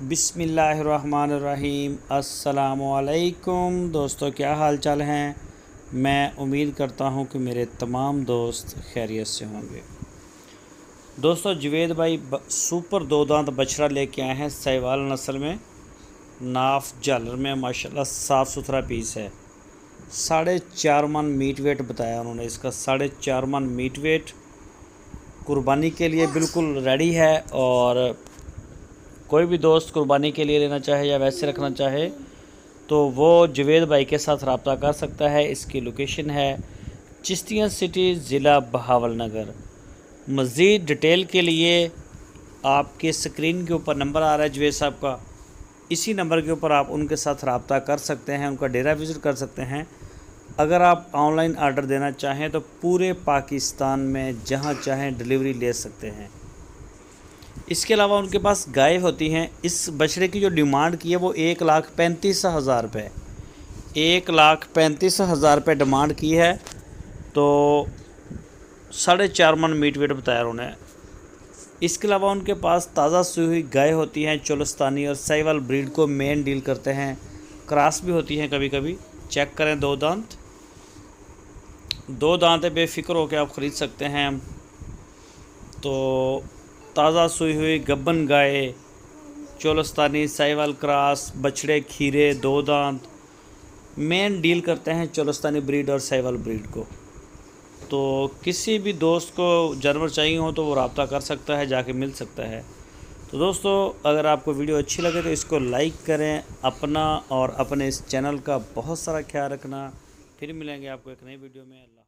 बिस्मिल्लाहिर्रहमानिर्रहीम। अस्सलामुअलैकुम दोस्तों, क्या हाल चाल हैं। मैं उम्मीद करता हूं कि मेरे तमाम दोस्त खैरियत से होंगे। दोस्तों, जुवेद भाई सुपर दो दांत बछड़ा लेके आए हैं साहिवाल नस्ल में, नाफ झालर में, माशाल्लाह साफ़ सुथरा पीस है। 4.5 मन मीट वेट बताया उन्होंने। इसका 4.5 मन मीट वेट कुर्बानी के लिए बिल्कुल रेडी है। और कोई भी दोस्त कुर्बानी के लिए लेना चाहे या वैसे रखना चाहे तो वो जुवेद भाई के साथ रब्ता कर सकता है। इसकी लोकेशन है चिश्तिया सिटी, ज़िला बहावलनगर। मज़ीद डिटेल के लिए आपके स्क्रीन के ऊपर नंबर आ रहा है जुवेद साहब का, इसी नंबर के ऊपर आप उनके साथ रब्ता कर सकते हैं, उनका डेरा विज़िट कर सकते हैं। अगर आप ऑनलाइन आर्डर देना चाहें तो पूरे पाकिस्तान में जहां चाहें डिलीवरी ले सकते हैं। इसके अलावा उनके पास गाय होती हैं। इस बछड़े की जो डिमांड की है वो 1,35,000 रुपये, 1,35,000 रुपये डिमांड की है। तो 4.5 मन मीट वेट बताया उन्होंने। इसके अलावा उनके पास ताज़ा सूई हुई गाय होती हैं, चोलस्तानी और साहिवाल ब्रीड को मेन डील करते हैं। क्रॉस भी होती हैं कभी कभी। चेक करें, दो दांत है, बेफिक्र होकर आप ख़रीद सकते हैं। तो ताज़ा सूई हुई गब्बन गाय, चोलस्तानी, साहिवाल क्रॉस, बछड़े, खीरे, दो दांत मेन डील करते हैं चोलस्तानी ब्रीड और साहिवाल ब्रीड को। तो किसी भी दोस्त को जानवर चाहिए हो तो वो रब्ता कर सकता है, जाके मिल सकता है। तो दोस्तों, अगर आपको वीडियो अच्छी लगे तो इसको लाइक करें। अपना और अपने इस चैनल का बहुत सारा ख्याल रखना। फिर मिलेंगे आपको एक नई वीडियो में। अल्लाह।